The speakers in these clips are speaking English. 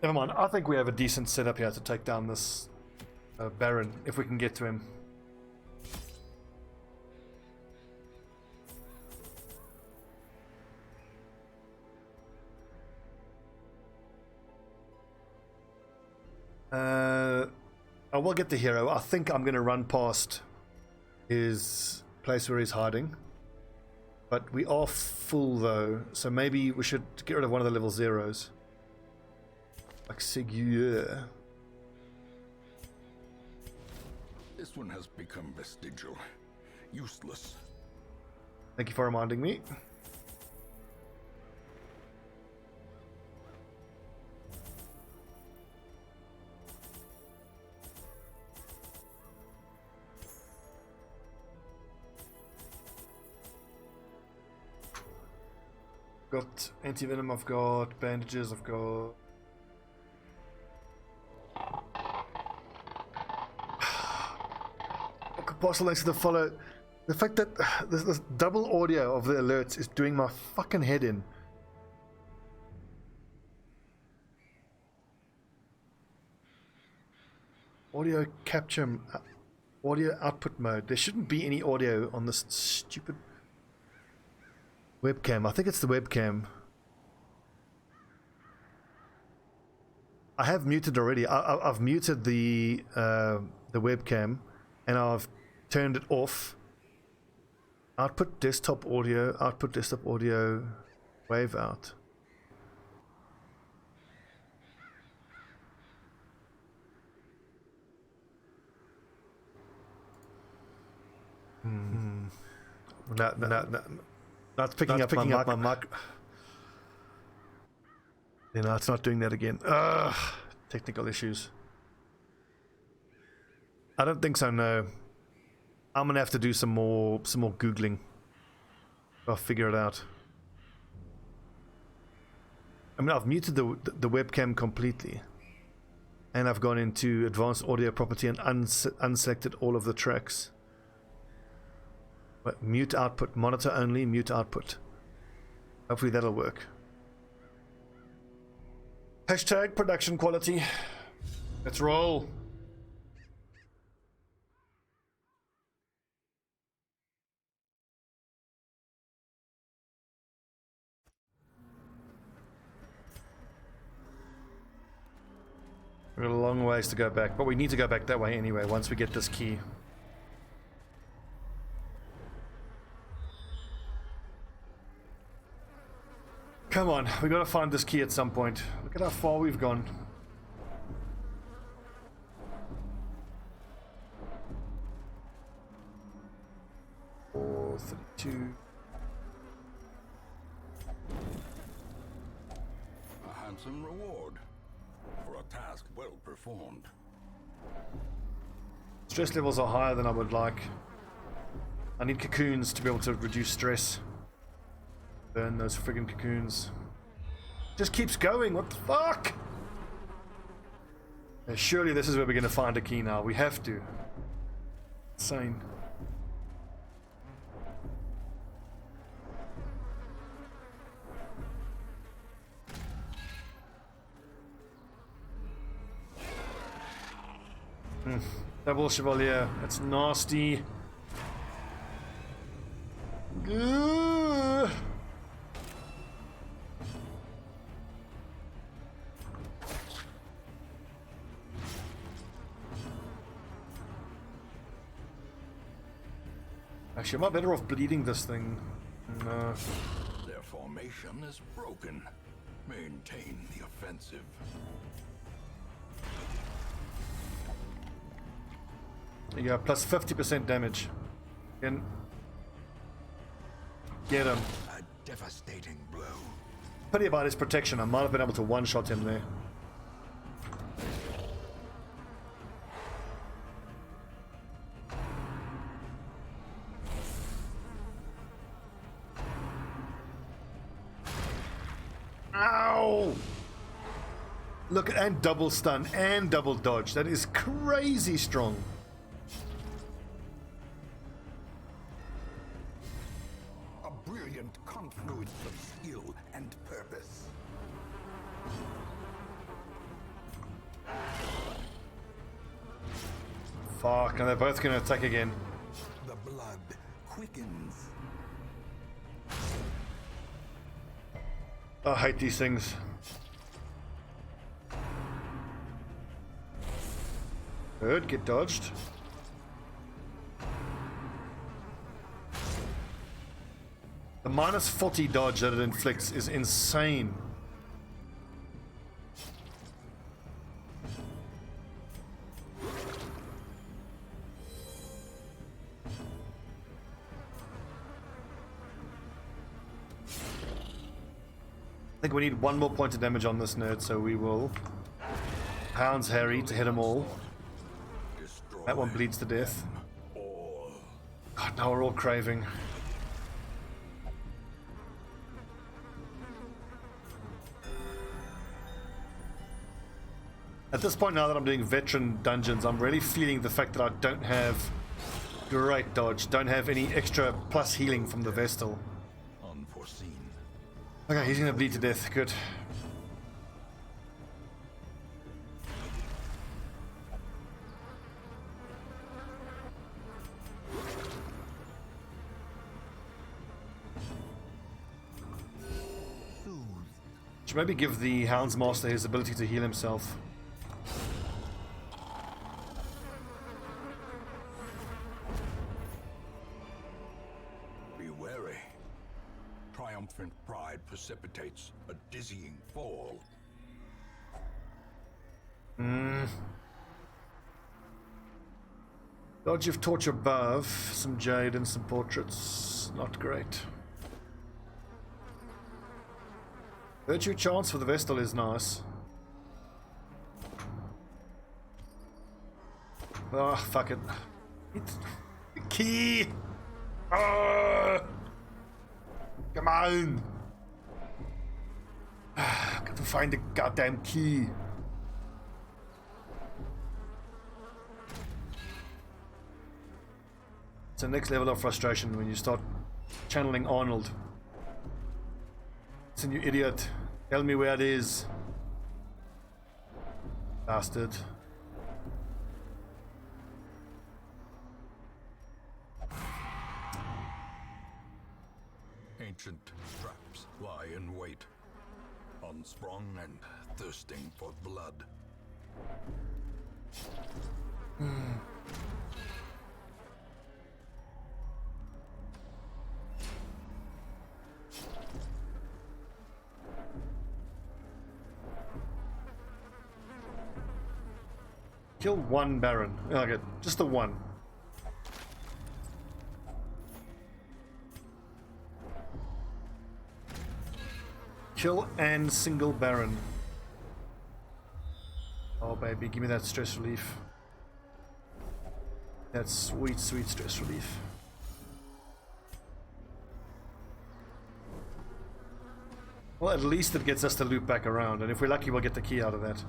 Never mind. I think we have a decent setup here to take down this Baron, if we can get to him. I will get the hero. I think I'm going to run past his place where he's hiding. But we are full though, so maybe we should get rid of one of the level zeros. Like Seguier. This one has become vestigial. Useless. Thank you for reminding me. Got anti-venom, I've got bandages, I've got... Apostle, thanks for the follow. The fact that this double audio of the alerts is doing my fucking head in. Audio capture, audio output mode. There shouldn't be any audio on this stupid webcam. I think it's the webcam. I have muted already. I've muted the webcam, and I've turned it off. Output desktop audio, wave out. No. That's picking up my mic. You know, it's not doing that again. Ugh, technical issues. I don't think so, no. I'm gonna have to do some more Googling. I'll figure it out. I mean, I've muted the webcam completely. And I've gone into advanced audio property and unselected all of the tracks. But mute output, monitor only, mute output. Hopefully that'll work. Hashtag production quality. Let's roll. We've got a long ways to go back, but we need to go back that way anyway once we get this key. Come on, we gotta find this key at some point. Look at how far we've gone. Four, 32. A handsome reward for a task well performed. Stress levels are higher than I would like. I need cocoons to be able to reduce stress. Burn those friggin' cocoons. Just keeps going, what the fuck? Yeah, surely this is where we're gonna find a key now. We have to. Insane. Double Chevalier. That's nasty. Gah. Actually, am I better off bleeding this thing? No. Their formation is broken. Maintain the offensive. There you go, plus 50% damage. Get him. A devastating blow. Pity about his protection. I might have been able to one-shot him there. Ow! Look, and double stun and double dodge. That is crazy strong. A brilliant confluence of skill and purpose. Fuck, and they're both gonna attack again. The blood quickens. I hate these things. Good, get dodged. The minus 40 dodge that it inflicts is insane. I think we need one more point of damage on this nerd, so we will Hounds Harry to hit them all. That one bleeds to death. God, now we're all craving. At this point now that I'm doing veteran dungeons, I'm really feeling the fact that I don't have great dodge, don't have any extra plus healing from the Vestal. Unforeseen. Okay, he's gonna bleed to death. Good. Should maybe give the Hounds Master his ability to heal himself. Be wary. Triumphant pride precipitates a dizzying fall. Dodge of Torture above, some Jade and some portraits. Not great. Virtue chance for the Vestal is nice. Oh, fuck it. Key! Oh, come on! Got to find the goddamn key. It's the next level of frustration when you start channeling Arnold. Listen, you idiot. Tell me where it is. Bastard. Ancient traps lie in wait, unsprung and thirsting for blood. Kill one Baron. Okay, just the one. Kill and single Baron. Oh baby, give me that stress relief. That sweet, sweet stress relief. Well, at least it gets us to loop back around, and if we're lucky, we'll get the key out of that.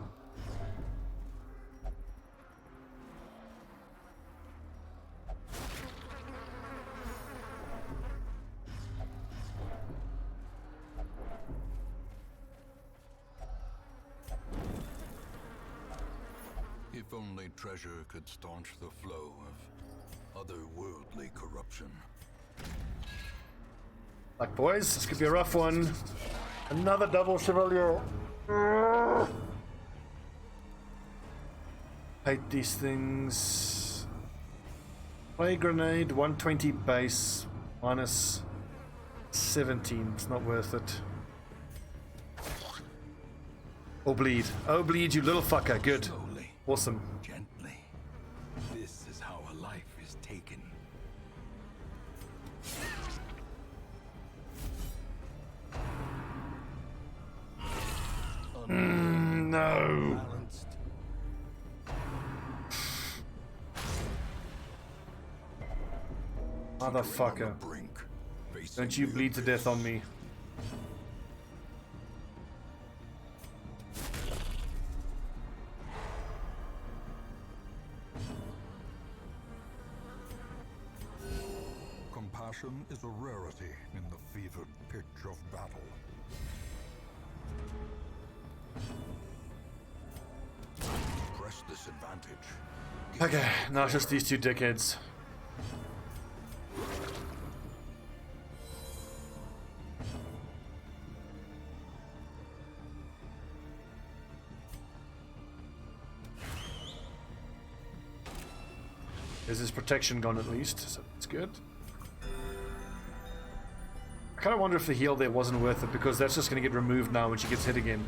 If only treasure could staunch the flow of otherworldly corruption. Like, boys, this could be a rough one. Another double Chevalier. Hate these things. Play grenade, 120 base, minus 17. It's not worth it. Oh, bleed. Oh, bleed, you little fucker. Good. Slowly, Awesome. gently. This is how a life is taken. No. Balanced. Motherfucker. Brink, Don't you bleed to death on me. Compassion is a rarity in the fevered pitch of battle. Press this advantage. Okay, now it's just these two dickheads. There's his protection gone at least, so that's good. I kind of wonder if the heal there wasn't worth it, because that's just going to get removed now when she gets hit again.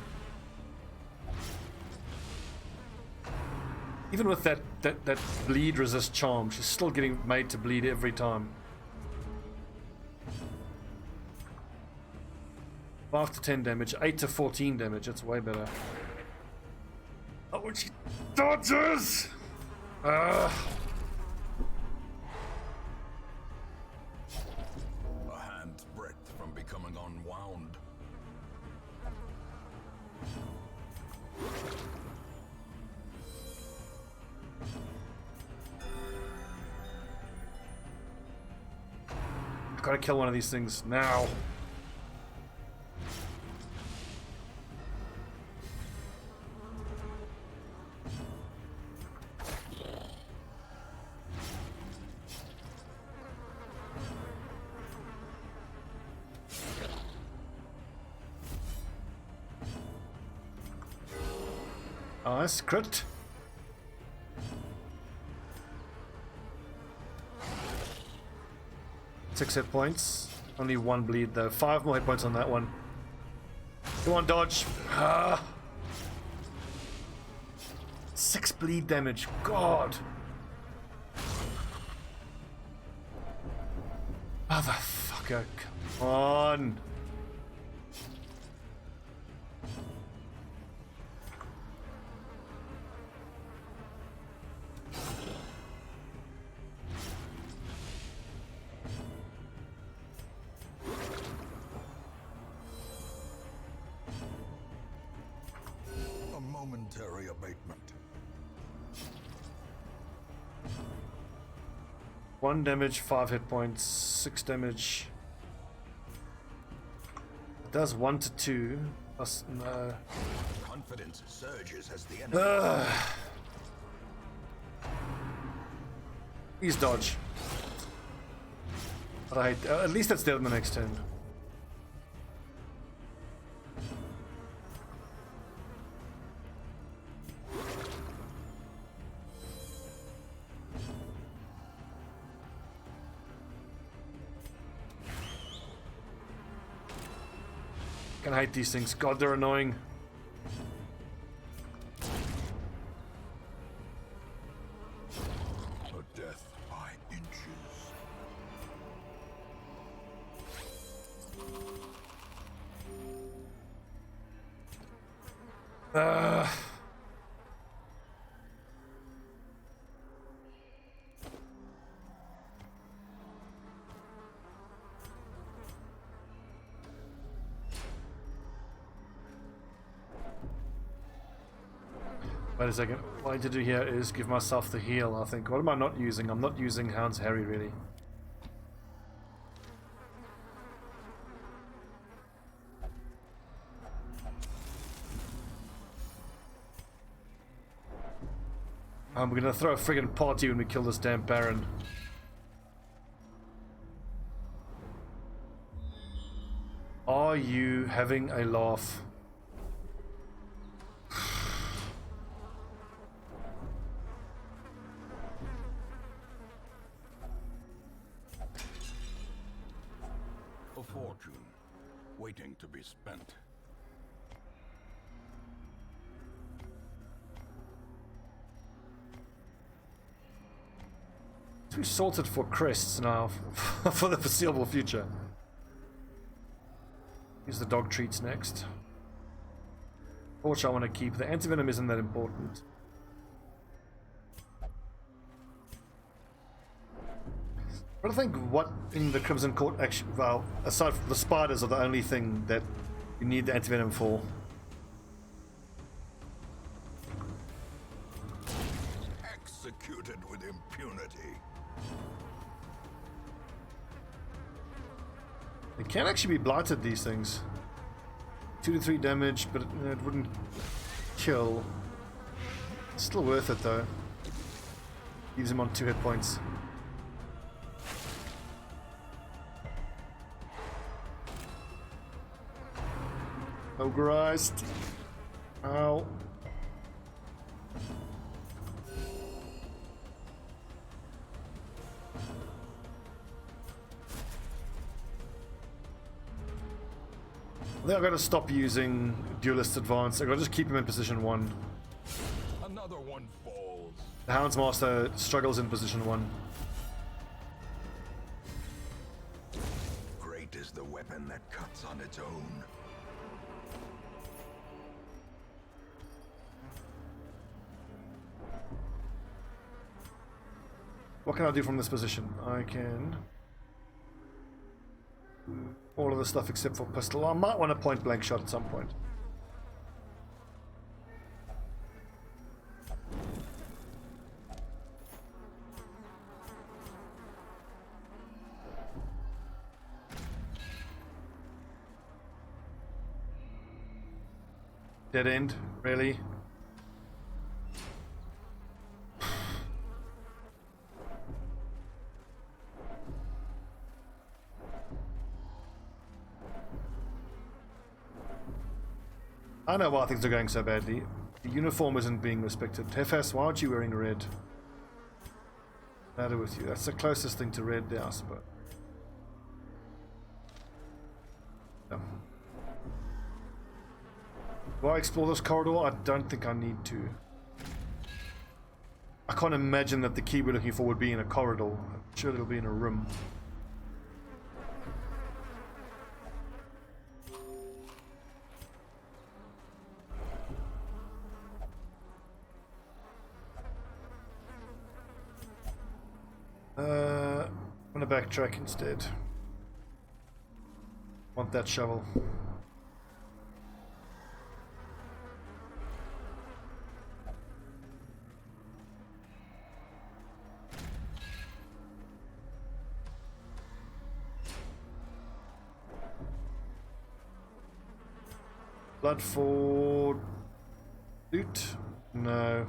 Even with that bleed resist charm, she's still getting made to bleed every time. 5 to 10 damage, 8 to 14 damage, that's way better. Oh, when she dodges! A hand's breadth from becoming unwound. I've got to kill one of these things now. Nice, crit. Six hit points. Only one bleed though. 5 more hit points on that one. Come on, dodge. 6 bleed damage. God. Motherfucker. Come on. Momentary abatement. 1 damage, 5 hit points, 6 damage. It does 1 to 2. Plus, no. Confidence surges as the enemy. He's dodge. But I hate, at least that's dead on the next turn. I hate these things. God, they're annoying. A death by inches. Wait a second. What I need to do here is give myself the heal, I think. What am I not using? I'm not using Hound's Harry, really. We're gonna throw a friggin' party when we kill this damn Baron. Are you having a laugh? A fortune waiting to be spent. Too sorted for crests now for the foreseeable future. Use the dog treats next. Torch I want to keep. The antivenom isn't that important. But I think what in the Crimson Court actually, well, aside from the spiders are the only thing that you need the antivenom for. Executed with impunity. They can actually be blighted, these things. 2 to 3 damage, but it wouldn't kill. It's still worth it though. Leaves him on 2 hit points. Oh Christ. Ow. I think I've got to stop using Duelist Advance. I've got to just keep him in position 1. Another one falls. The Houndsmaster struggles in position 1. Great is the weapon that cuts on its own. What can I do from this position? I can... all of the stuff except for pistol. I might want a point blank shot at some point. Dead end, really? I know why things are going so badly. The uniform isn't being respected. Hefas, why aren't you wearing red? What's the matter with you? That's the closest thing to red there, I suppose. Yeah. Do I explore this corridor? I don't think I need to. I can't imagine that the key we're looking for would be in a corridor. I'm sure it'll be in a room. I'm gonna backtrack instead. Want that shovel. Blood for loot? No.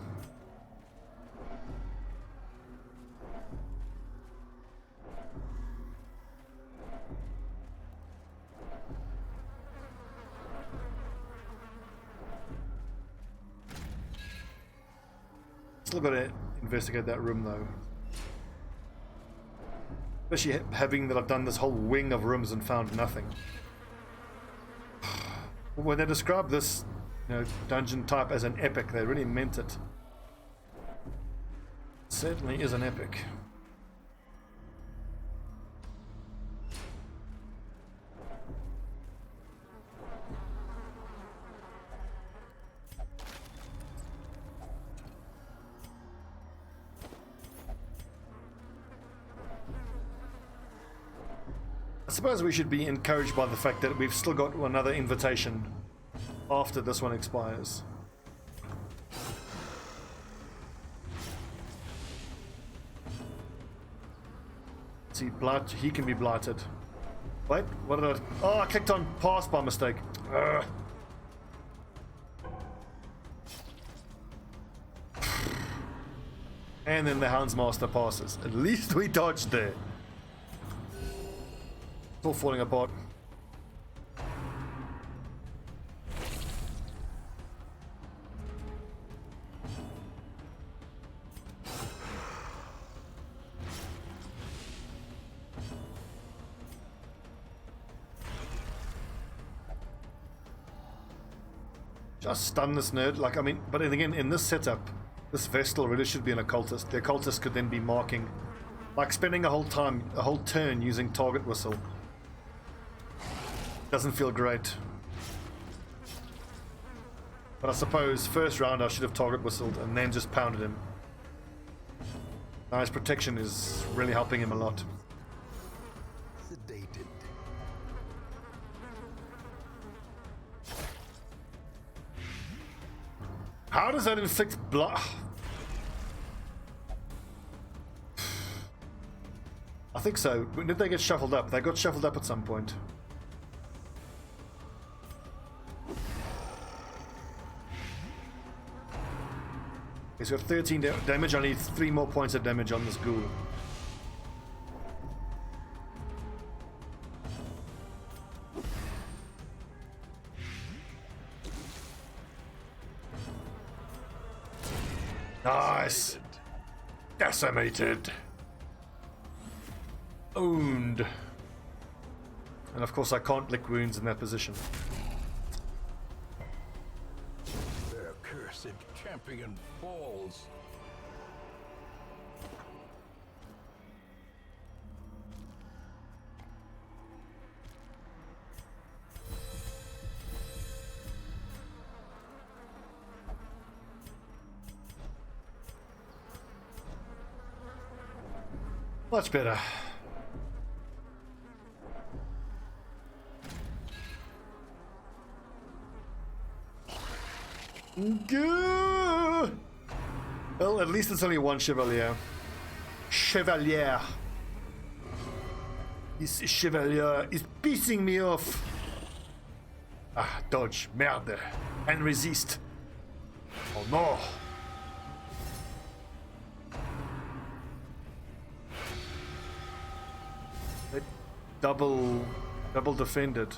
Still got to investigate that room though. Especially having that I've done this whole wing of rooms and found nothing. When they described this, dungeon type as an epic, they really meant it. It certainly is an epic. I suppose we should be encouraged by the fact that we've still got another invitation after this one expires. See, blight, he can be blighted. Wait, what did I... Oh, I clicked on pass by mistake. Ugh. And then the Houndsmaster passes. At least we dodged there. It's all falling apart. Just stun this nerd. Like, I mean, but then again, in this setup, this Vestal really should be an occultist. The occultist could then be marking, like spending a whole turn using target whistle. Doesn't feel great. But I suppose first round I should have target whistled and then just pounded him. Now his protection is really helping him a lot. Sedated. How does that inflict blood? I think so. Did they get shuffled up? They got shuffled up at some point. He's got 13 damage. I need 3 more points of damage on this ghoul. Nice! Decimated! Owned! And of course I can't lick wounds in that position. Their cursed champion falls. Much better. Gah! Well, at least it's only one chevalier. Chevalier. This chevalier is pissing me off. Ah, dodge, merde, and resist. Oh no. They double defended.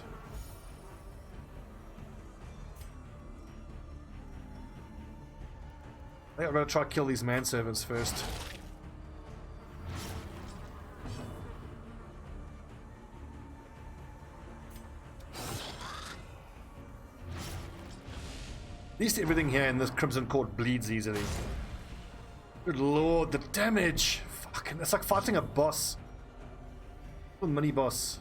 I think I'm gonna try to kill these manservants first. At least everything here in this Crimson Court bleeds easily. Good lord, the damage! Fucking, it's like fighting a boss. A mini boss.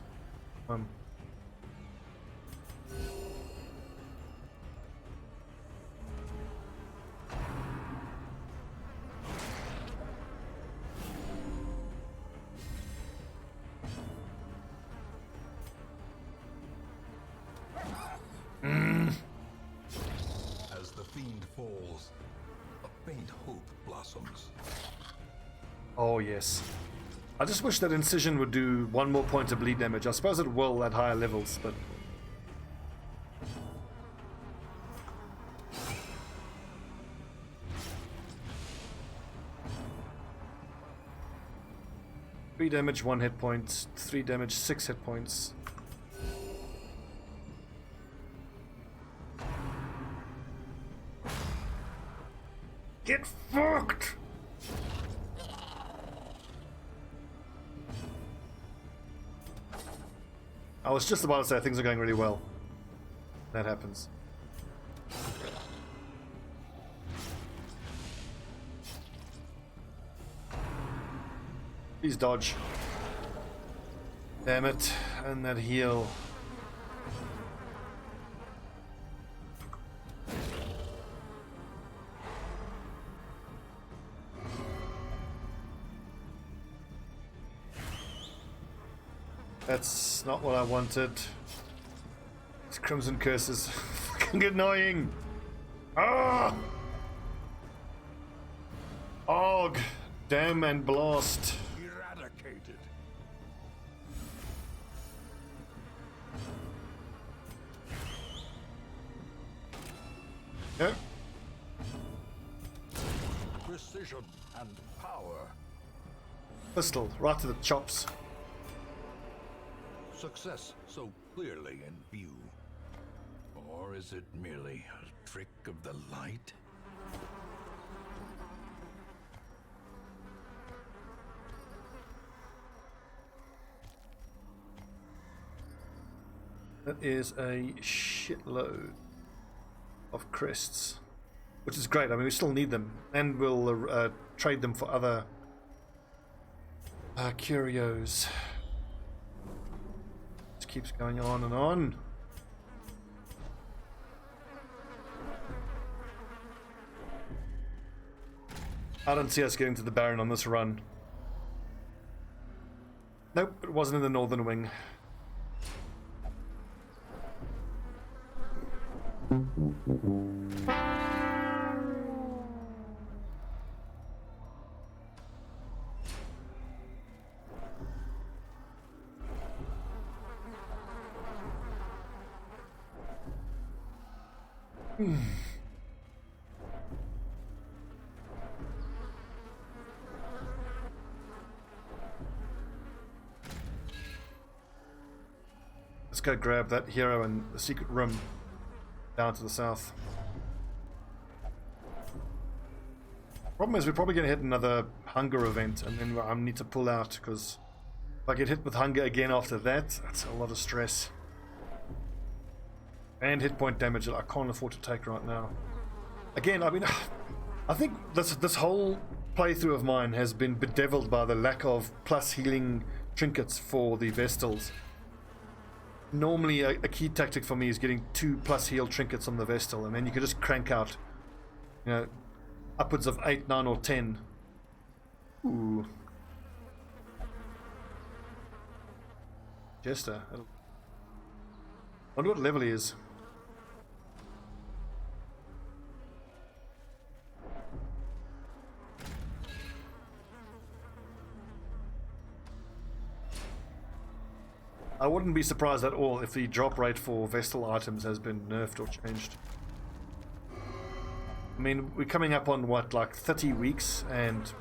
As the fiend falls, a faint hope blossoms. Oh yes. I just wish that Incision would do 1 more point of bleed damage. I suppose it will at higher levels, but... Three damage, 1 hit point. 3 damage, 6 hit points. Get fucked! I was just about to say things are going really well. That happens. Please dodge. Damn it. And that heal. That's not what I wanted. This Crimson Curse is fucking annoying. Ah! Og, damn and blast. Eradicated. Yep. Precision and power. Pistol, right to the chops. Success so clearly in view. Or is it merely a trick of the light? That is a shitload of crests, which is great. I mean, we still need them, and we'll trade them for other curios. Just keeps going on and on. I don't see us getting to the Baron on this run. Nope, it wasn't in the Northern Wing. go grab that hero in the secret room down to the south. Problem is, we're probably going to hit another hunger event, and then I need to pull out, because if I get hit with hunger again after that, that's a lot of stress. And hit point damage that I can't afford to take right now. Again, I mean, I think this whole playthrough of mine has been bedeviled by the lack of plus healing trinkets for the Vestals. Normally, a key tactic for me is getting 2 plus heal trinkets on the Vestal, and then you can just crank out, you know, upwards of 8, 9, or 10. Ooh. Jester. I wonder what level he is. I wouldn't be surprised at all if the drop rate for Vestal items has been nerfed or changed. I mean, we're coming up on what, like 30 weeks, and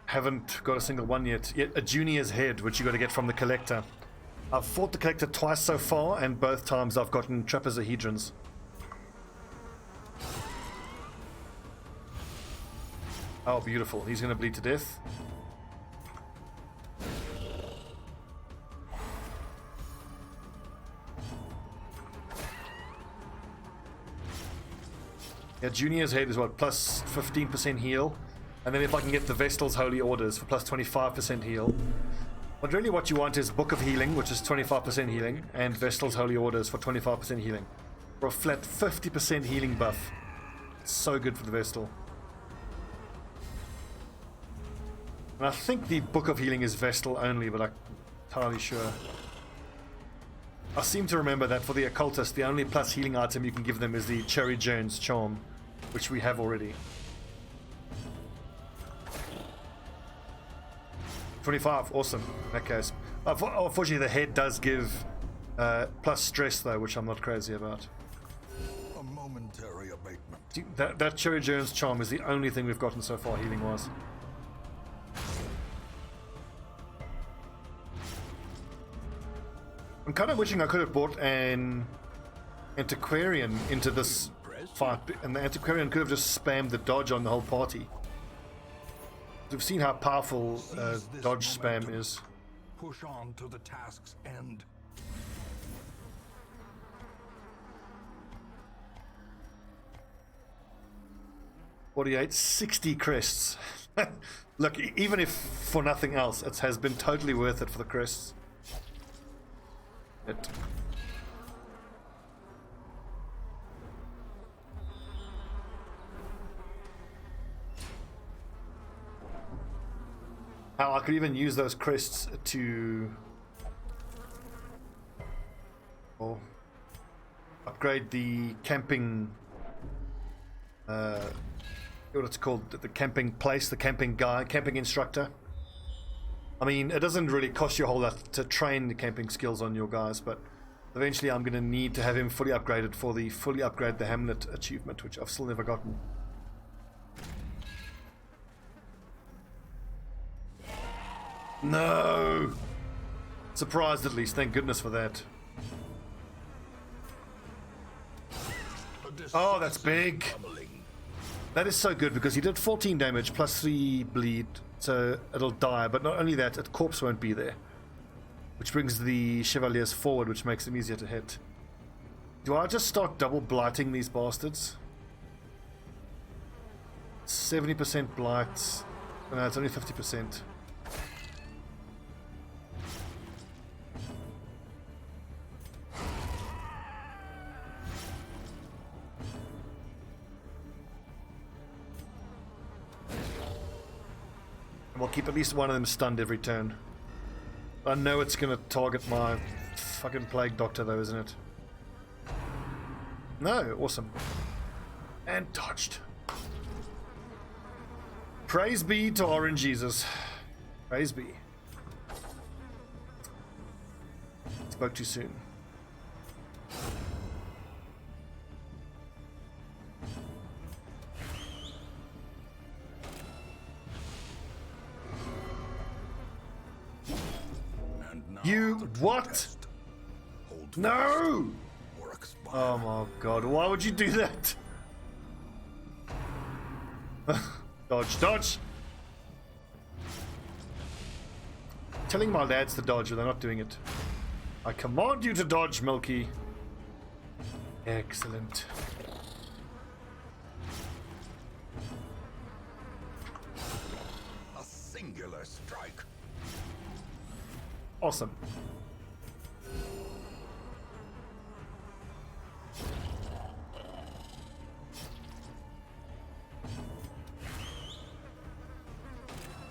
haven't got a single one yet. Yet a Junior's head, which you got to get from the Collector. I've fought the Collector twice so far, and both times I've gotten trapezohedrons. Oh, beautiful. He's going to bleed to death. Yeah, Junior's head is what, plus 15% heal, and then if I can get the Vestal's Holy Orders for plus 25% heal. But really what you want is Book of Healing, which is 25% healing, and Vestal's Holy Orders for 25% healing. For a flat 50% healing buff. It's so good for the Vestal. And I think the Book of Healing is Vestal only, but I'm entirely sure. I seem to remember that for the Occultist, the only plus healing item you can give them is the Cherry Jones Charm, which we have already. 25, awesome. In that case, unfortunately, the head does give plus stress though, which I'm not crazy about. A momentary abatement. See, that Cherry Jones Charm is the only thing we've gotten so far healing-wise. I'm kind of wishing I could have brought an Antiquarian into this fight, and the Antiquarian could have just spammed the dodge on the whole party. We've seen how powerful dodge spam is. Push on to the task's end. $48, 60 crests. Look, even if for nothing else, it has been totally worth it for the crests. How I could even use those crests to upgrade the camping what it's called, the camping place, the camping guy, camping instructor. I mean, it doesn't really cost you a whole lot to train the camping skills on your guys, but eventually I'm going to need to have him fully upgraded for the fully upgrade the Hamlet achievement, which I've still never gotten. No! Surprised at least, thank goodness for that. Oh, that's big! That is so good because he did 14 damage plus 3 bleed, so it'll die, but not only that, its corpse won't be there. Which brings the Chevaliers forward, which makes them easier to hit. Do I just start double blighting these bastards? 70% blight. Oh, no, it's only 50%. We'll keep at least one of them stunned every turn. I know it's going to target my fucking Plague Doctor though, isn't it? No, awesome. And dodged. Praise be to Orange Jesus. Praise be. Spoke too soon. You what? No! Works by Oh my god, why would you do that? Dodge, dodge! Telling my lads to dodge, but they're not doing it. I command you to dodge, Milky. Excellent. a singular strike. Awesome.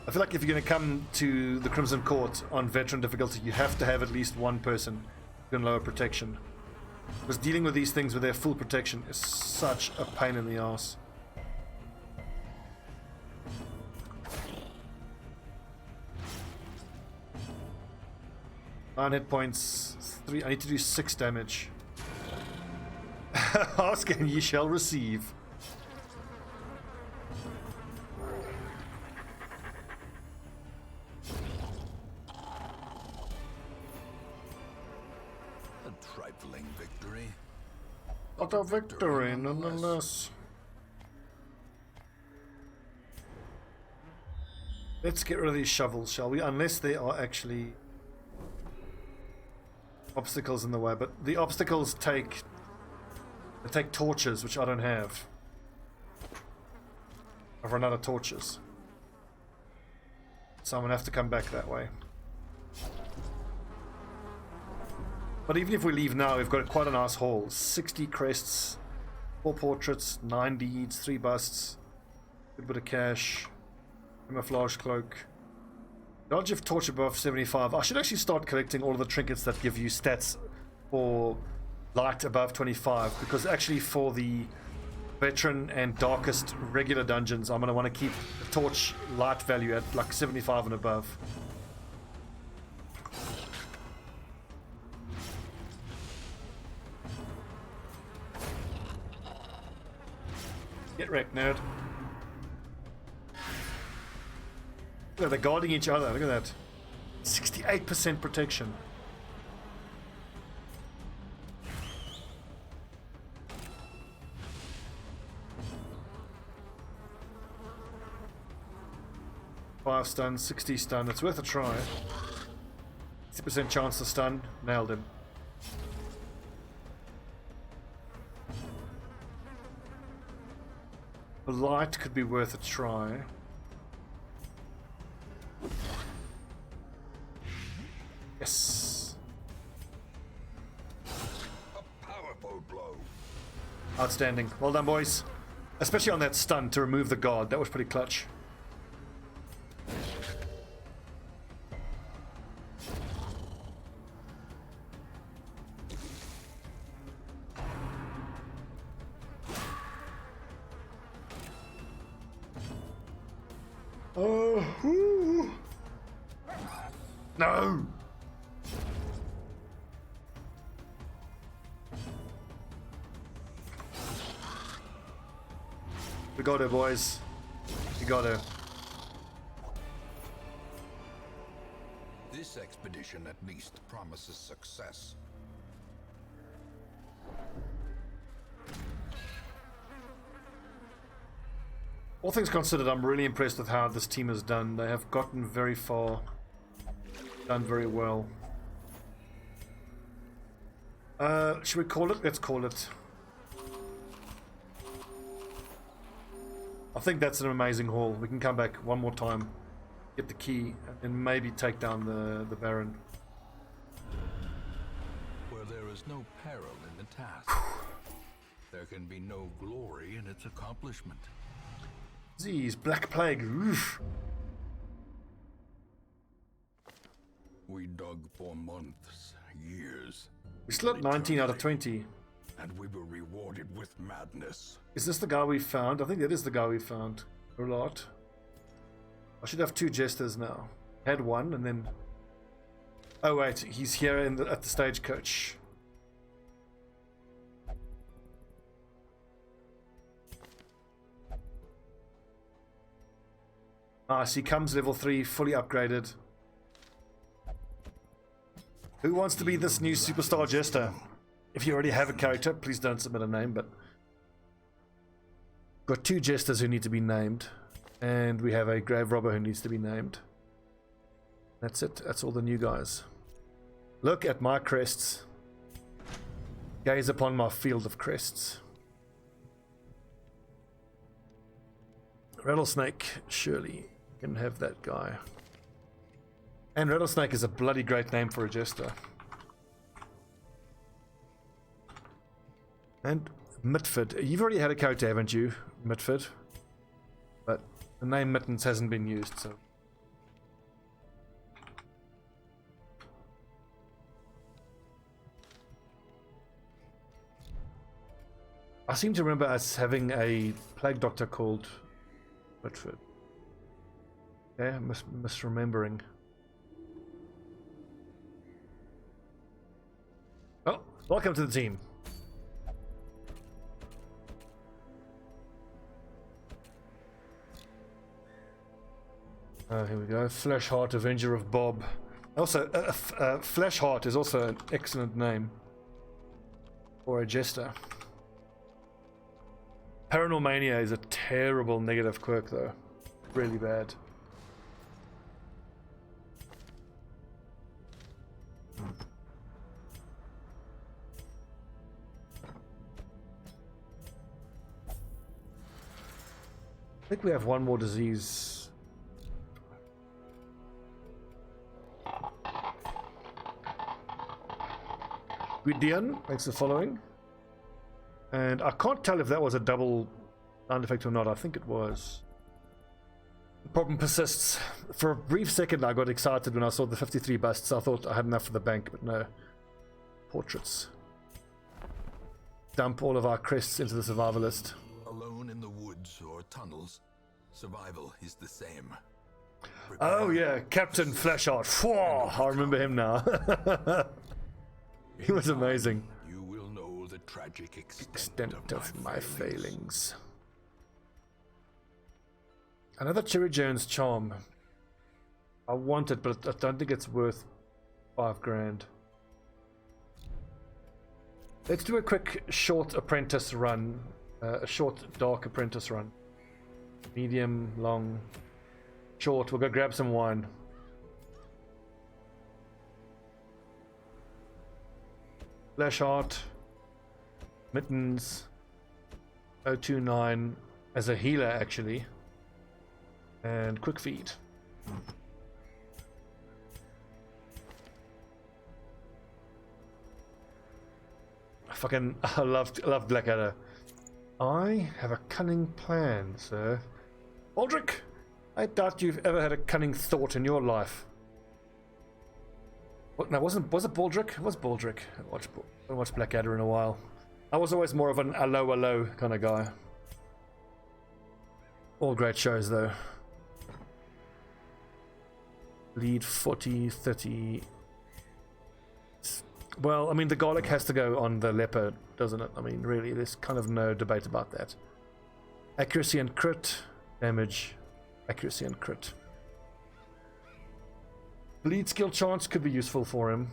I feel like if you're going to come to the Crimson Court on veteran difficulty, you have to have at least one person who can lower protection. Because dealing with these things with their full protection is such a pain in the ass. Nine hit points, 3. I need to do 6 damage. Ask and ye shall receive. A trifling victory. Not a victory, nonetheless. Let's get rid of these shovels, shall we? Unless they are actually obstacles in the way. But the obstacles take torches, which I don't have. I've run out of torches. So I'm gonna have to come back that way. But even if we leave now, we've got quite a nice haul. 60 crests, 4 portraits, 9 deeds, 3 busts, good bit of cash, camouflage cloak. Dodge of torch above 75. I should actually start collecting all of the trinkets that give you stats for light above 25, because actually for the veteran and darkest regular dungeons, I'm going to want to keep the torch light value at like 75 and above. Get wrecked, nerd. Look, they're guarding each other. Look at that. 68% protection. Five stun, 60 stun. It's worth a try. 60% chance to stun. Nailed him. The light could be worth a try. Yes. A powerful blow. Outstanding. Well done, boys. Especially on that stun to remove the guard. That was pretty clutch. Oh, no. We got her, boys. We got her. This expedition at least promises success. All things considered, I'm really impressed with how this team has done. They have gotten very far, done very well. Should we call it? Let's call it. I think that's an amazing haul. We can come back one more time, get the key, and maybe take down the Baron. Where there is no peril in the task, there can be no glory in its accomplishment. Jeez, Black Plague. Oof. We dug for months, years. We still at 19 out of 20. And we were rewarded with madness. Is this the guy we found? I think that is the guy we found. A lot. I should have 2 jesters now. Had one and then... Oh wait, he's here at the stagecoach. Nice, he comes level 3, fully upgraded. Who wants to be this new superstar jester? If you already have a character, please don't submit a name, but got 2 jesters who need to be named, and we have a grave robber who needs to be named. That's it. That's all the new guys. Look at my crests. Gaze upon my field of crests. Rattlesnake, surely can have that guy. And Rattlesnake is a bloody great name for a jester. And Mitford. You've already had a character, haven't you, Mitford? But the name Mittens hasn't been used, so. I seem to remember us having a plague doctor called Mitford. Yeah, misremembering. Oh, welcome to the team. Here we go. Fleshheart, Avenger of Bob. Also, Fleshheart is also an excellent name for a jester. Paranormania is a terrible negative quirk, though. Really bad. I think we have one more disease. Gwydion, thanks for following. And I can't tell if that was a double sound effect or not. I think it was. The problem persists. For a brief second I got excited when I saw the 53 busts. I thought I had enough for the bank, but no. Portraits. Dump all of our crests into the survivor list. Alone in the woods or tunnels, survival is the same. Oh yeah, Captain Fleshheart. I remember him now. He was amazing. You will know the tragic Extent of my failings. Another Cherry Jones charm. I want it, but I don't think it's worth $5,000. Let's do a quick short apprentice run. A short dark apprentice run. Medium, long, short. We'll go grab some wine. Fleshheart, Mittens, 029 as a healer actually, and quick feed. I love Blackadder. I have a cunning plan, sir. Baldric, I doubt you've ever had a cunning thought in your life. What, no, was it Baldric? It was Baldric. I haven't watched Blackadder in a while. I was always more of an hello kind of guy. All great shows though. Lead 40, 30. Well, I mean the garlic has to go on the leopard, doesn't it? I mean really, there's kind of no debate about that. Accuracy and crit, damage, accuracy and crit. Bleed skill chance could be useful for him.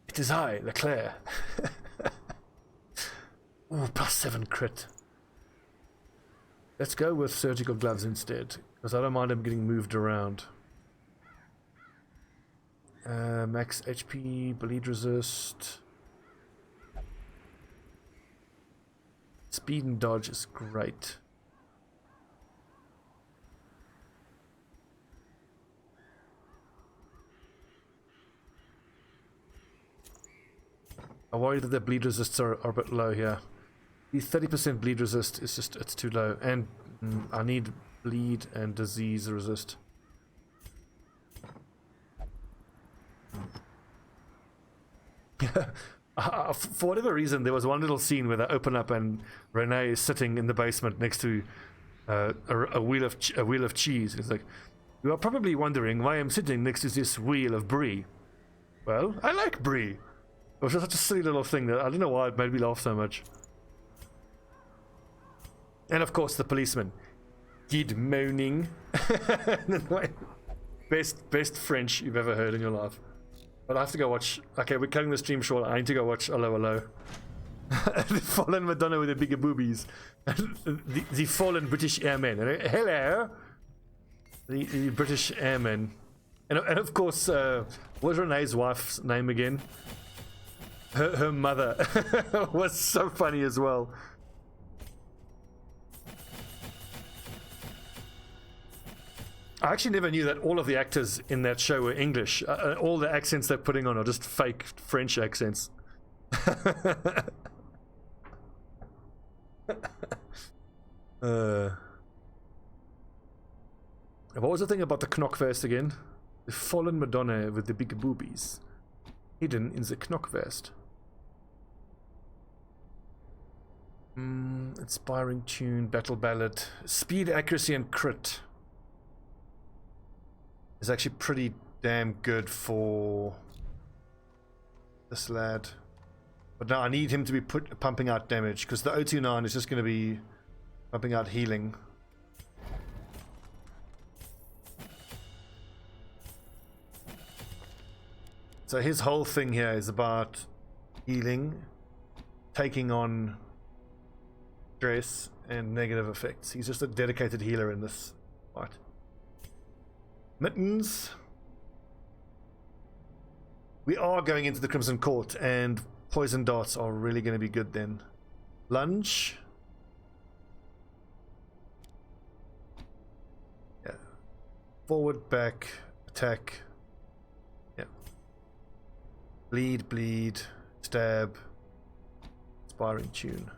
It is I, Leclerc. Ooh, +7 crit. Let's go with surgical gloves instead, because I don't mind him getting moved around. Max HP, bleed resist. Speed and dodge is great. I worry that the bleed resists are a bit low here. The 30% bleed resist is just, it's too low. And I need bleed and disease resist. For whatever reason, there was one little scene where they open up and Renee is sitting in the basement next to a wheel of cheese. It's like, you are probably wondering why I'm sitting next to this wheel of brie. Well, I like brie. It was just such a silly little thing that I don't know why it made me laugh so much. And of course, the policeman. Good morning. Best French you've ever heard in your life. But I have to go watch. Okay, we're cutting the stream short. I need to go watch Hello Hello. The fallen Madonna with the bigger boobies. The fallen British airmen. Hello. The British airmen. And of course, what's Renee's wife's name again? Her mother was so funny as well. I actually never knew that all of the actors in that show were English. All the accents they're putting on are just fake French accents. What was the thing about the Knockvest again? The fallen Madonna with the big boobies. Hidden in the Knockvest. Inspiring tune, battle ballad. Speed, accuracy, and crit is actually pretty damn good for this lad. But now I need him to be pumping out damage, because the 029 is just going to be pumping out healing. So his whole thing here is about healing, taking on stress and negative effects. He's just a dedicated healer in this fight. Mittens. We are going into the Crimson Court, and poison darts are really going to be good then. Lunge. Yeah. Forward, back, attack. Yeah. Bleed, bleed, stab. Inspiring tune.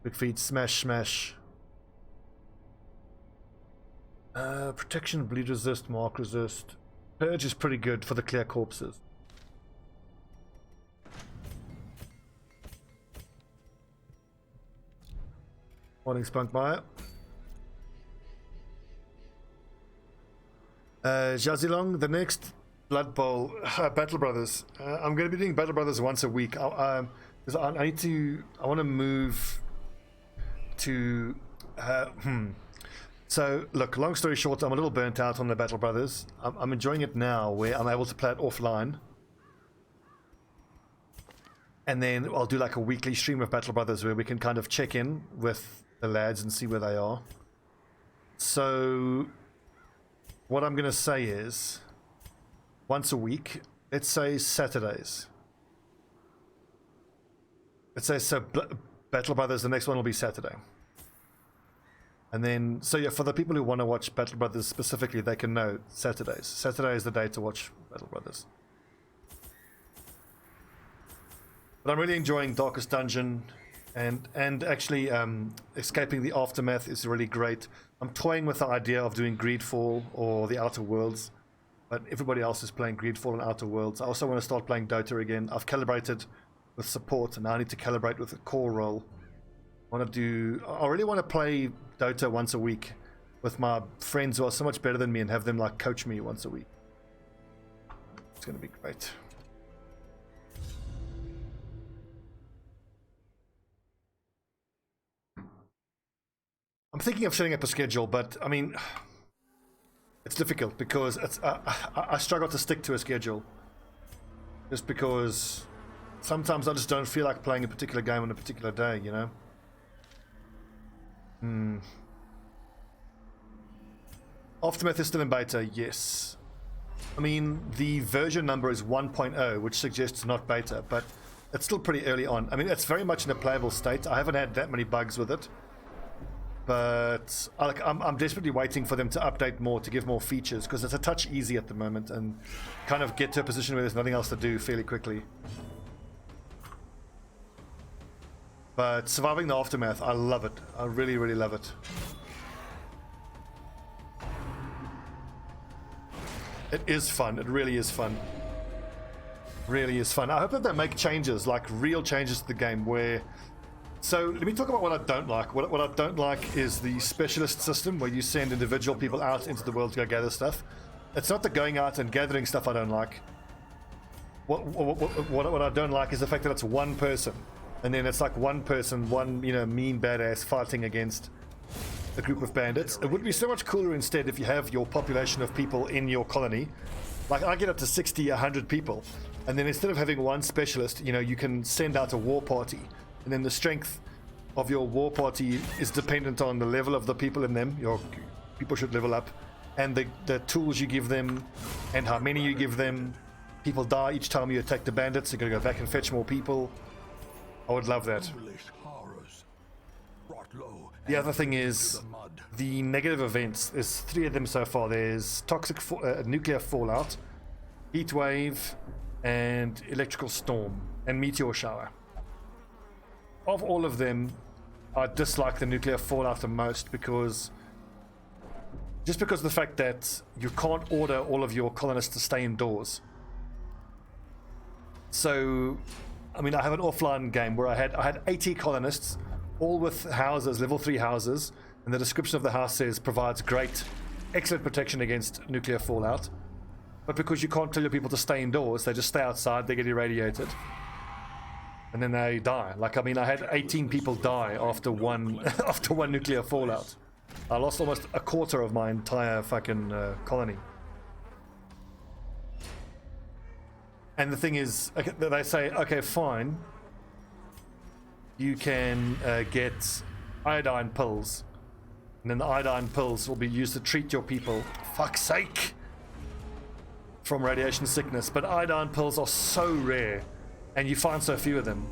Quick feet, smash, smash. Protection, bleed resist, mark resist. Purge is pretty good for the clear corpses. Morning, Spunkmeyer. Jazilong, the next Blood Bowl, Battle Brothers. I'm going to be doing Battle Brothers once a week. I want to move to. So, look, long story short, I'm a little burnt out on the Battle Brothers. I'm enjoying it now, where I'm able to play it offline. And then I'll do like a weekly stream of Battle Brothers where we can kind of check in with the lads and see where they are. So, what I'm going to say is, once a week, let's say Saturdays. Let's say, so Battle Brothers, the next one will be Saturday. And then, so yeah, for the people who want to watch Battle Brothers specifically, they can know Saturdays. Saturday is the day to watch Battle Brothers. But I'm really enjoying Darkest Dungeon, and actually escaping the Aftermath is really great. I'm toying with the idea of doing Greedfall or the Outer Worlds, but everybody else is playing Greedfall and Outer Worlds. I also want to start playing Dota again. I've calibrated with support, and now I need to calibrate with a core role. I really want to play Dota once a week with my friends who are so much better than me and have them like coach me once a week. It's going to be great. I'm thinking of setting up a schedule, but I mean, it's difficult because I struggle to stick to a schedule. Just because sometimes I just don't feel like playing a particular game on a particular day, you know? Aftermath is still in beta, yes. I mean, the version number is 1.0, which suggests not beta, but it's still pretty early on. I mean, it's very much in a playable state. I haven't had that many bugs with it, but I'm desperately waiting for them to update more, to give more features, because it's a touch easy at the moment, and kind of get to a position where there's nothing else to do fairly quickly. But surviving the Aftermath, I love it. I really, really love it. It is fun. It really is fun. Really is fun. I hope that they make changes, like real changes to the game where... So, let me talk about what I don't like. What I don't like is the specialist system where you send individual people out into the world to go gather stuff. It's not the going out and gathering stuff I don't like. What I don't like is the fact that it's one person. And then it's like one person, one, you know, mean badass fighting against a group of bandits. It would be so much cooler instead if you have your population of people in your colony. Like, I get up to 60, 100 people, and then instead of having one specialist, you know, you can send out a war party, and then the strength of your war party is dependent on the level of the people in them. Your people should level up, and the tools you give them, and how many you give them. People die each time you attack the bandits. You're gonna go back and fetch more people. I would love that. The other thing is the negative events. There's 3 of them so far. There's toxic nuclear fallout, heat wave, and electrical storm, and meteor shower. Of all of them, I dislike the nuclear fallout the most because of the fact that you can't order all of your colonists to stay indoors. So, I mean, I have an offline game where I had 80 colonists, all with houses, level 3 houses, and the description of the house says provides excellent protection against nuclear fallout. But because you can't tell your people to stay indoors, they just stay outside, they get irradiated, and then they die. Like, I mean, I had 18 people die after one nuclear fallout. I lost almost a quarter of my entire fucking colony. And the thing is, okay, they say, okay, fine, you can get iodine pills, and then the iodine pills will be used to treat your people, fuck's sake, from radiation sickness. But iodine pills are so rare, and you find so few of them.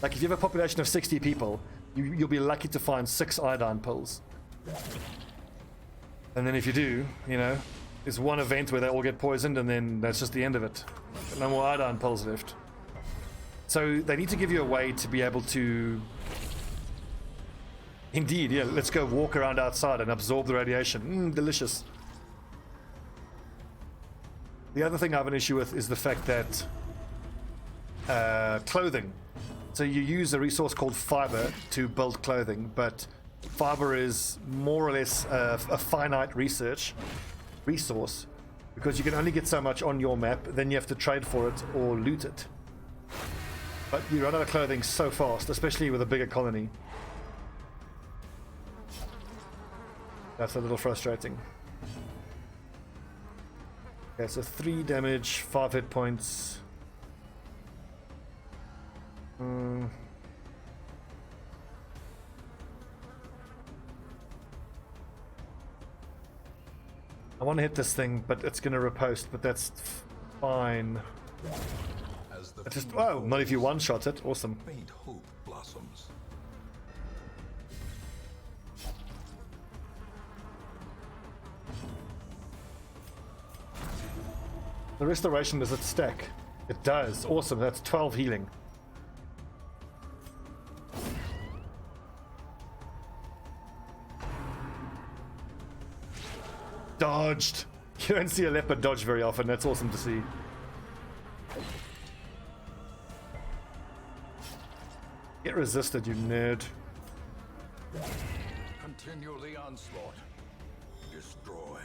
Like, if you have a population of 60 people, you'll be lucky to find 6 iodine pills. And then if you do, you know, there's one event where they all get poisoned, and then that's just the end of it. No more iodine pills left. So they need to give you a way to be able to... Indeed, yeah, let's go walk around outside and absorb the radiation. Delicious. The other thing I have an issue with is the fact that clothing. So you use a resource called fiber to build clothing, but fiber is more or less a finite resource, because you can only get so much on your map, then you have to trade for it or loot it. But you run out of clothing so fast, especially with a bigger colony. That's a little frustrating. Okay, so 3 damage, 5 hit points. I want to hit this thing, but it's going to riposte, but that's fine. Oh, not if you one-shot it. Awesome. Faint hope blossoms. The restoration, does it stack? It does. Awesome. That's 12 healing. Dodged. You don't see a leopard dodge very often. That's awesome to see. Get resisted, you nerd. Continue the onslaught. Destroy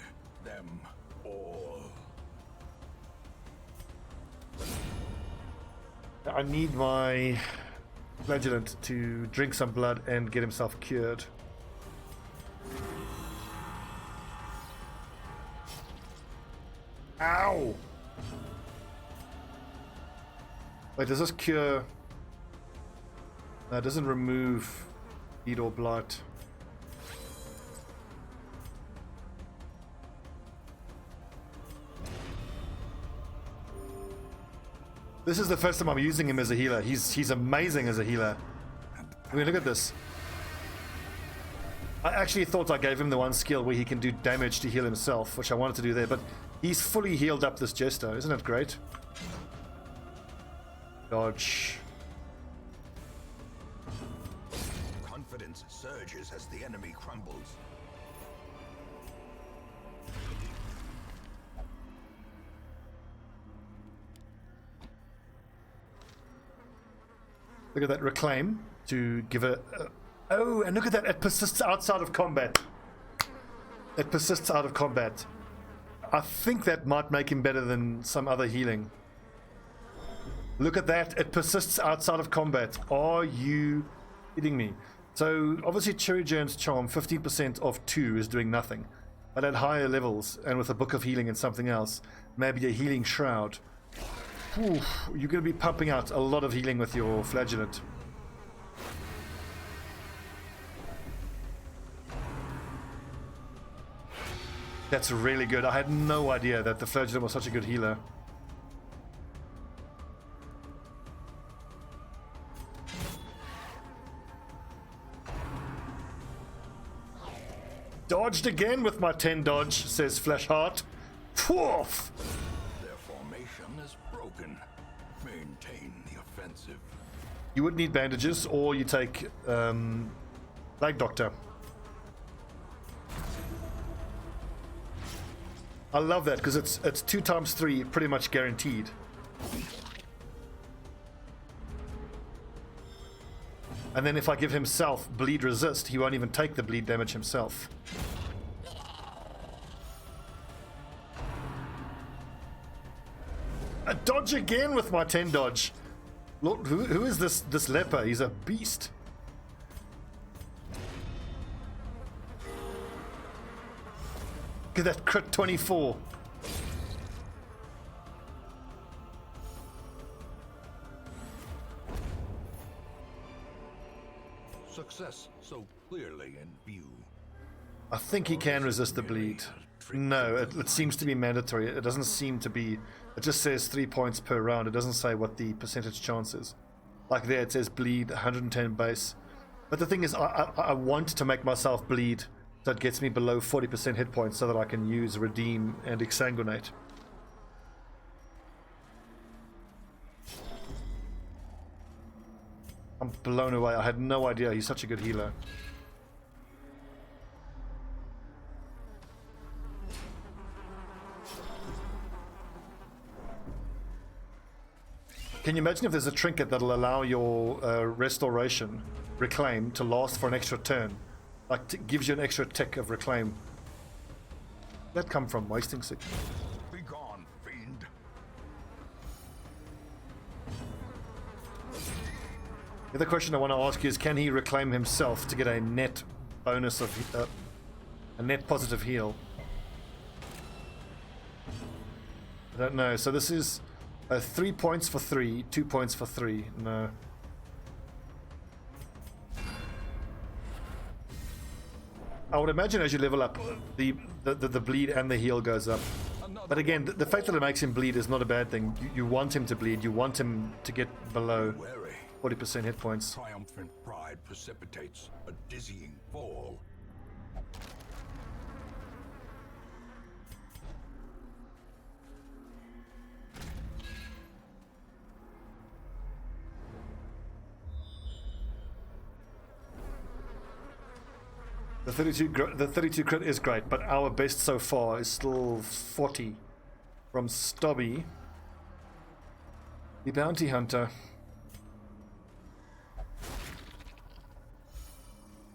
them all. I need my Flagellant to drink some blood and get himself cured. Ow! Wait, does this cure? No, it doesn't remove heat or blight. This is the first time I'm using him as a healer. He's amazing as a healer. I mean, look at this. I actually thought I gave him the one skill where he can do damage to heal himself, which I wanted to do there, but he's fully healed up this Jester. Isn't it great? Dodge. Confidence surges as the enemy crumbles. Look at that reclaim to give a oh, and look at that, it persists outside of combat. It persists out of combat. I think that might make him better than some other healing. Look at that, it persists outside of combat. Are you kidding me? So obviously Cherry Jones' charm, 15% of 2 is doing nothing. But at higher levels, and with a Book of Healing and something else, maybe a Healing Shroud, you're going to be pumping out a lot of healing with your Flagellant. That's really good. I had no idea that the Flagellant was such a good healer. Dodged again with my 10 dodge, says Flashheart. Woof! Their formation is broken. Maintain the offensive. You would need bandages, or you take Plague Doctor. I love that because it's 2 times 3, pretty much guaranteed. And then if I give himself bleed resist, he won't even take the bleed damage himself. A dodge again with my 10 dodge. Look, who is this leper? He's a beast. Look at that crit 24. Success so clearly in view. I think he can resist the bleed. No, it seems to be mandatory. It doesn't seem to be. It just says 3 points per round. It doesn't say what the percentage chance is. Like there, it says bleed 110 base. But the thing is, I want to make myself bleed so it gets me below 40% hit points so that I can use redeem and exsanguinate. I'm blown away. I had no idea he's such a good healer. Can you imagine if there's a trinket that'll allow your restoration, reclaim, to last for an extra turn? Like, gives you an extra tick of reclaim. Where'd that come from? Wasting 6. Be gone, fiend. The other question I want to ask you is, can he reclaim himself to get a net bonus of a net positive heal? I don't know. So this is 3 points for 3, 2 points for 3. No. I would imagine as you level up, the bleed and the heal goes up. But again, the fact that it makes him bleed is not a bad thing. You want him to bleed. You want him to get below 40% hit points. Triumphant pride precipitates a dizzying fall. The 32 crit is great, but our best so far is still 40 from Stobbie, the bounty hunter.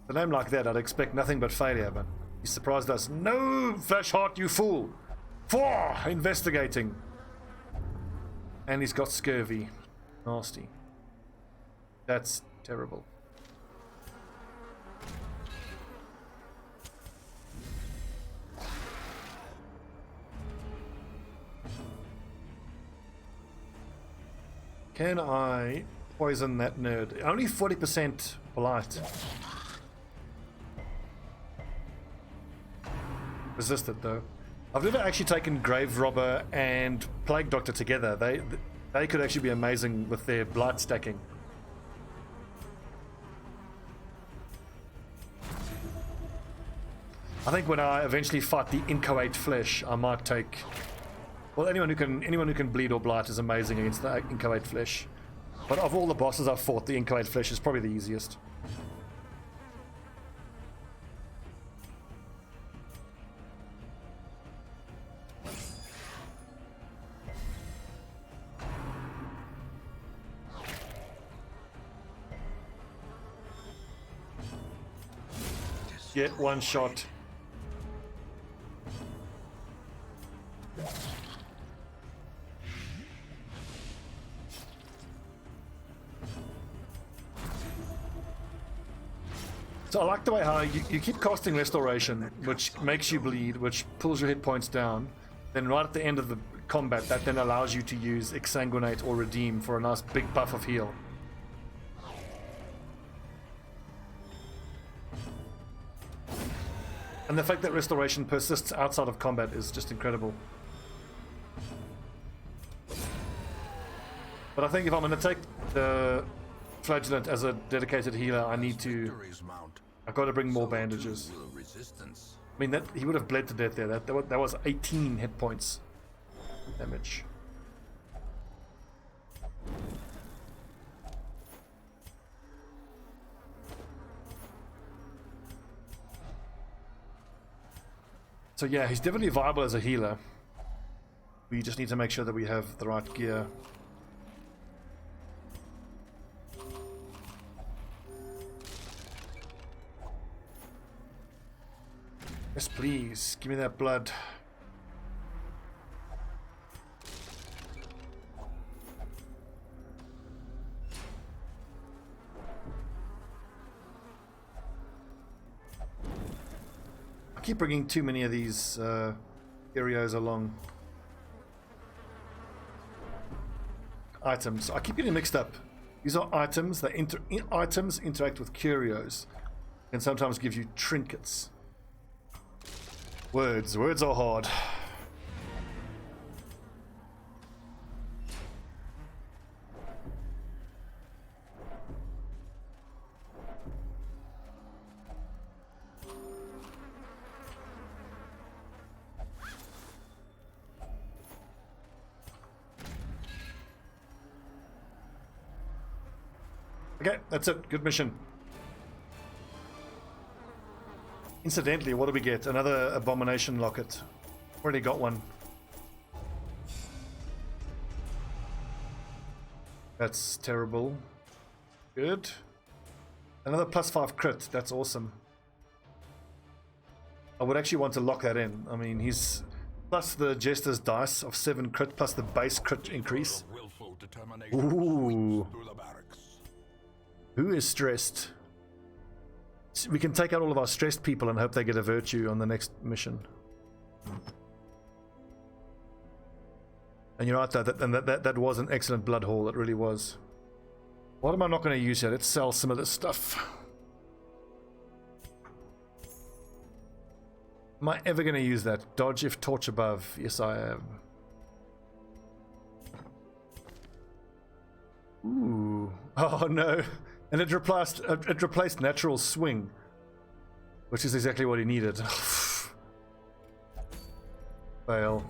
A name like that, I'd expect nothing but failure, but he surprised us. No, Flashheart, you fool! 4 investigating, and he's got scurvy. Nasty. That's terrible. Can I poison that nerd? Only 40% blight. Resisted though. I've never actually taken Grave Robber and Plague Doctor together. They could actually be amazing with their blight stacking. I think when I eventually fight the inchoate flesh, I might take. Well, anyone who can bleed or blight is amazing against the inchoate flesh. But of all the bosses I've fought, the inchoate flesh is probably the easiest. Get one shot. So I like the way how you keep casting Restoration, which makes you bleed, which pulls your hit points down. Then right at the end of the combat, that then allows you to use Exsanguinate or Redeem for a nice big buff of heal. And the fact that Restoration persists outside of combat is just incredible. But I think if I'm going to take the Flagellant as a dedicated healer, I've got to bring more bandages. I mean, that he would have bled to death there. That was 18 hit points damage. So yeah, he's definitely viable as a healer. We just need to make sure that we have the right gear. Yes, please. Give me that blood. I keep bringing too many of these areas along. Items. I keep getting mixed up. These are items. Items interact with curios and sometimes give you trinkets. Words are hard. Okay, that's it. Good mission. Incidentally, what do we get? Another abomination locket. Already got one. That's terrible. Good. Another +5 crit. That's awesome. I would actually want to lock that in. I mean, he's plus the Jester's dice of 7 crit plus the base crit increase. Ooh. Who is stressed? We can take out all of our stressed people and hope they get a virtue on the next mission. And you're right, that was an excellent blood haul. It really was. What am I not going to use here? Let's sell some of this stuff. Am I ever going to use that? Dodge if torch above. Yes, I am. Ooh. Oh no. And it replaced natural swing, which is exactly what he needed. Fail.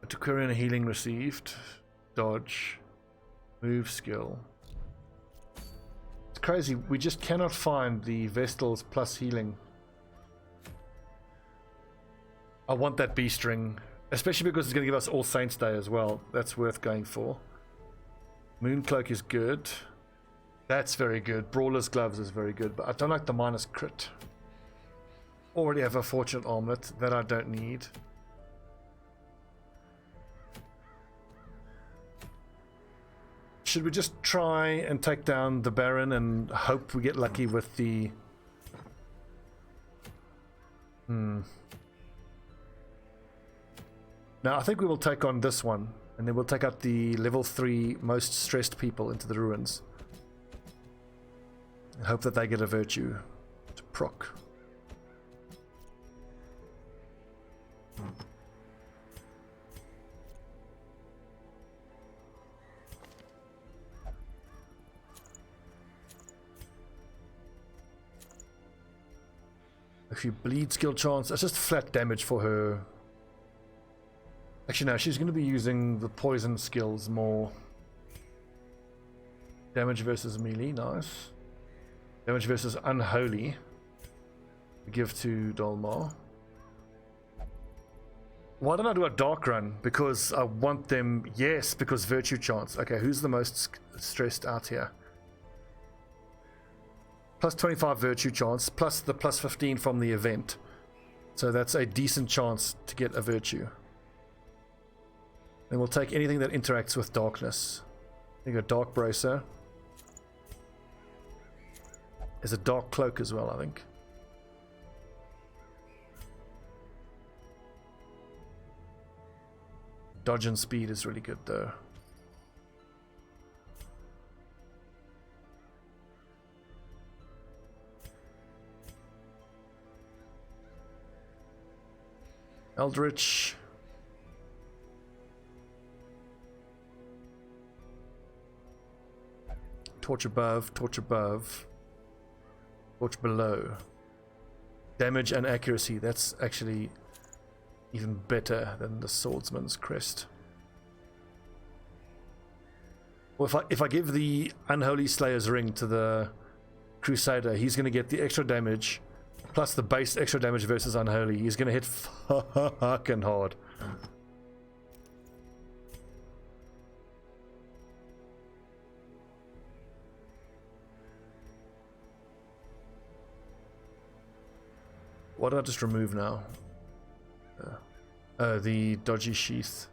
Antiquarian healing received. Dodge. Move skill. It's crazy. We just cannot find the Vestals plus healing. I want that B string, especially because it's going to give us All Saints Day as well. That's worth going for. Mooncloak is good. That's very good. Brawler's Gloves is very good, but I don't like the minus crit. Already have a Fortunate Armlet that I don't need. Should we just try and take down the Baron and hope we get lucky with the... Now, I think we will take on this one, and then we'll take out the level 3 most stressed people into the ruins. And hope that they get a virtue to proc. If you bleed skill chance, that's just flat damage for her. Actually, no, she's going to be using the poison skills more. Damage versus melee, nice. Damage versus unholy. Give to Dolmar. Why don't I do a dark run? Because I want them, yes, because virtue chance. Okay, who's the most stressed out here? Plus 25 virtue chance, plus the plus 15 from the event. So that's a decent chance to get a virtue. And we'll take anything that interacts with darkness. I think a dark bracer. There's a dark cloak as well, I think. Dodge and speed is really good though. Eldritch. Torch above, torch above. Torch below. Damage and accuracy, that's actually even better than the swordsman's crest. Well, if I give the Unholy Slayer's ring to the Crusader, he's going to get the extra damage plus the base extra damage versus Unholy. He's going to hit fucking hard. What did I just remove now? The dodgy sheath.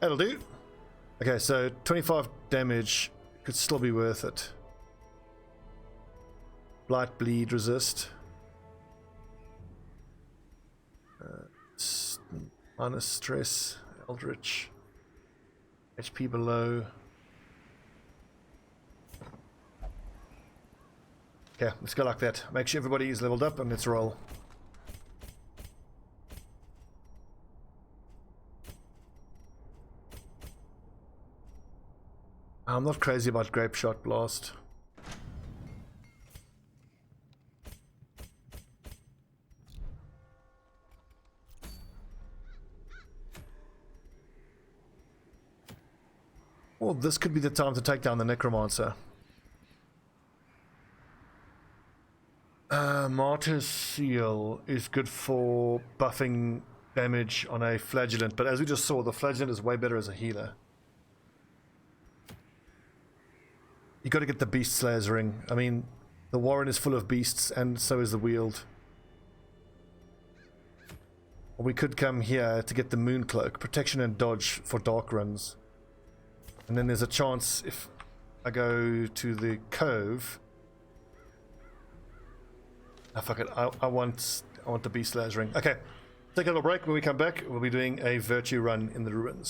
That'll do. Okay, so 25 damage could still be worth it. Blight, bleed, resist. Minus stress, eldritch, HP below. Okay, let's go like that. Make sure everybody is leveled up and let's roll. I'm not crazy about Grape Shot Blast. Well, this could be the time to take down the Necromancer. Martyr's Seal is good for buffing damage on a Flagellant, but as we just saw, the Flagellant is way better as a healer. You got to get the Beast Slayer's ring. I mean, the Warren is full of beasts, and so is the Weald. Or we could come here to get the Moon Cloak, protection and dodge for dark runs. And then there's a chance if I go to the Cove. Ah, fuck it. I want the Beast Slayer's ring. Okay, take a little break. When we come back, we'll be doing a Virtue run in the ruins.